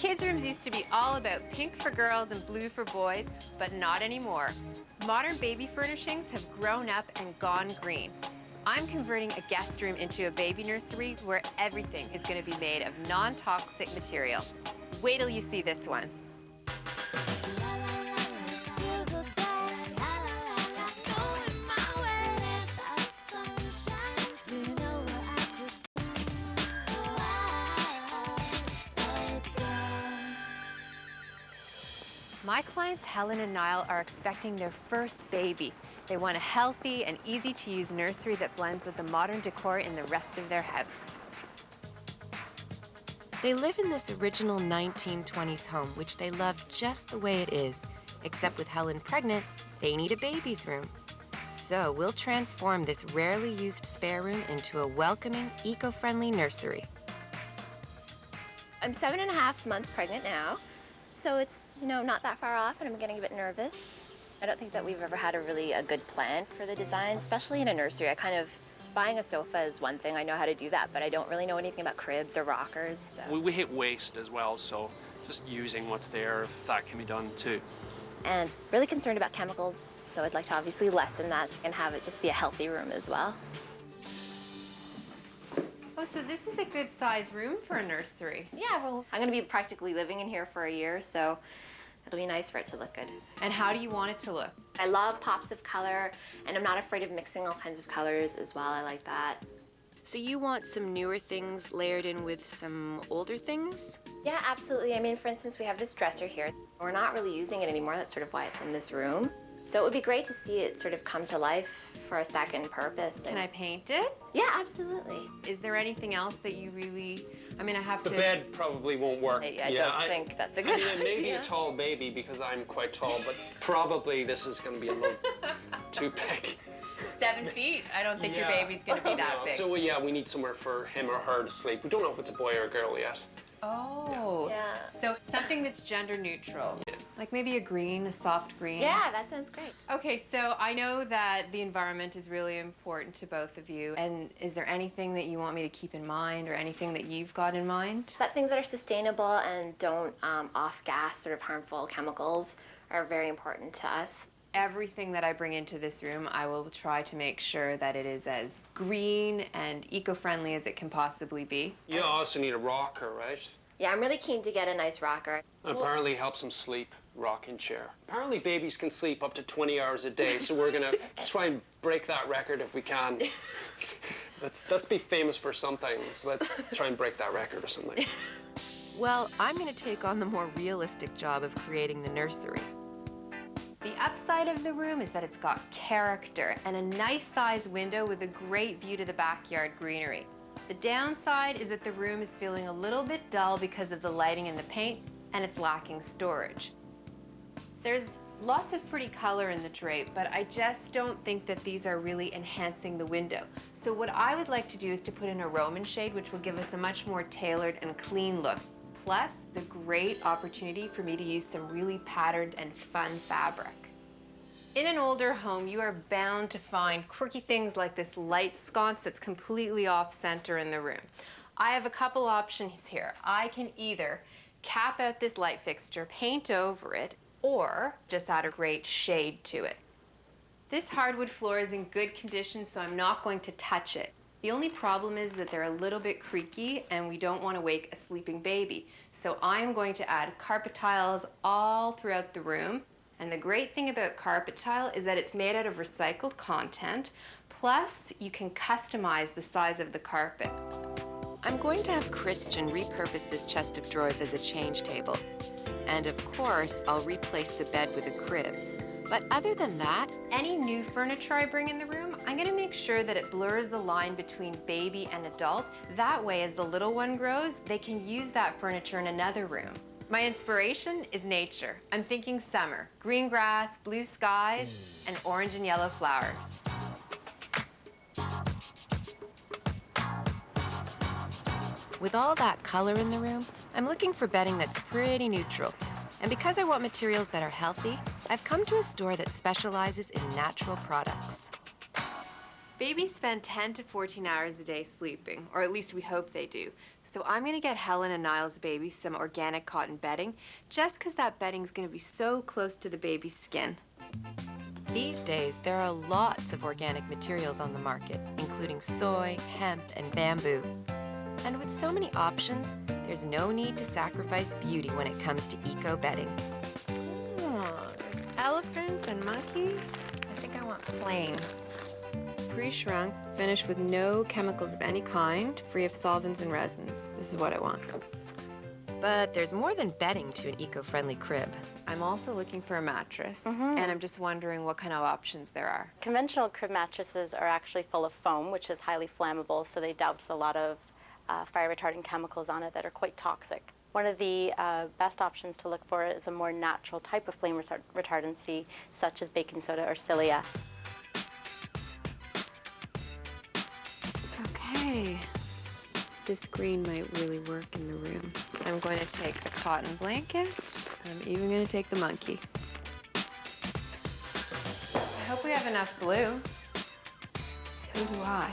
Kids' rooms used to be all about pink for girls and blue for boys, but not anymore. Modern baby furnishings have grown up and gone green. I'm converting a guest room into a baby nursery where everything is going to be made of non-toxic material. Wait till you see this one. My clients Helen and Niall are expecting their first baby. They want a healthy and easy-to-use nursery that blends with the modern decor in the rest of their house. They live in this original 1920s home, which they love just the way it is. Except with Helen pregnant, they need a baby's room. So we'll transform this rarely used spare room into a welcoming, eco-friendly nursery. I'm 7.5 months pregnant now, so it's, not that far off, and I'm getting a bit nervous. I don't think that we've ever had a good plan for the design, especially in a nursery. Buying a sofa is one thing, I know how to do that, but I don't really know anything about cribs or rockers. So. We hate waste as well, so just using what's there, if that can be done too. And really concerned about chemicals, so I'd like to obviously lessen that and have it just be a healthy room as well. Oh, so this is a good size room for a nursery. Yeah, well, I'm gonna be practically living in here for a year, so it'll be nice for it to look good. And how do you want it to look? I love pops of color, and I'm not afraid of mixing all kinds of colors as well. I like that. So you want some newer things layered in with some older things? Yeah, absolutely. I mean, for instance, we have this dresser here. We're not really using it anymore. That's sort of why it's in this room. So it would be great to see it sort of come to life for a second purpose. Can I paint it? Yeah, absolutely. Is there anything else that you really, I have The to... bed probably won't work. I don't think that's a good idea. Maybe a tall baby because I'm quite tall, but probably this is going to be a little too big. 7 feet? I don't think your baby's going to be that big. So yeah, we need somewhere for him or her to sleep. We don't know if it's a boy or a girl yet. Oh. Yeah. So something that's gender neutral. Yeah. Like maybe a green, a soft green. Yeah, that sounds great. Okay, so I know that the environment is really important to both of you. And is there anything that you want me to keep in mind or anything that you've got in mind? But things that are sustainable and don't off-gas sort of harmful chemicals are very important to us. Everything that I bring into this room, I will try to make sure that it is as green and eco-friendly as it can possibly be. You also need a rocker, right? Yeah, I'm really keen to get a nice rocker. Apparently helps them sleep, rocking chair. Apparently babies can sleep up to 20 hours a day, so we're gonna try and break that record if we can. Let's be famous for something, so let's try and break that record or something. Well, I'm gonna take on the more realistic job of creating the nursery. The upside of the room is that it's got character and a nice size window with a great view to the backyard greenery. The downside is that the room is feeling a little bit dull because of the lighting and the paint, and it's lacking storage. There's lots of pretty color in the drape, but I just don't think that these are really enhancing the window. So what I would like to do is to put in a Roman shade, which will give us a much more tailored and clean look. Plus, it's a great opportunity for me to use some really patterned and fun fabric. In an older home, you are bound to find quirky things like this light sconce that's completely off-center in the room. I have a couple options here. I can either cap out this light fixture, paint over it, or just add a great shade to it. This hardwood floor is in good condition, so I'm not going to touch it. The only problem is that they're a little bit creaky and we don't want to wake a sleeping baby. So I'm going to add carpet tiles all throughout the room. And the great thing about carpet tile is that it's made out of recycled content, plus you can customize the size of the carpet. I'm going to have Christian repurpose this chest of drawers as a change table. And of course, I'll replace the bed with a crib. But other than that, any new furniture I bring in the room, I'm gonna make sure that it blurs the line between baby and adult. That way, as the little one grows, they can use that furniture in another room. My inspiration is nature. I'm thinking summer, green grass, blue skies, and orange and yellow flowers. With all that color in the room, I'm looking for bedding that's pretty neutral. And because I want materials that are healthy, I've come to a store that specializes in natural products. Babies spend 10 to 14 hours a day sleeping, or at least we hope they do. So I'm gonna get Helen and Niles' babies some organic cotton bedding, just because that bedding's gonna be so close to the baby's skin. These days, there are lots of organic materials on the market, including soy, hemp, and bamboo. And with so many options, there's no need to sacrifice beauty when it comes to eco bedding. Oh, elephants and monkeys? I think I want plain. Pre-shrunk, finished with no chemicals of any kind, free of solvents and resins. This is what I want. But there's more than bedding to an eco-friendly crib. I'm also looking for a mattress, and I'm just wondering what kind of options there are. Conventional crib mattresses are actually full of foam, which is highly flammable, so they douse a lot of fire-retardant chemicals on it that are quite toxic. One of the best options to look for is a more natural type of flame retardancy, such as baking soda or Cillian. Okay. This green might really work in the room. I'm going to take the cotton blanket. I'm even going to take the monkey. I hope we have enough blue. So do I.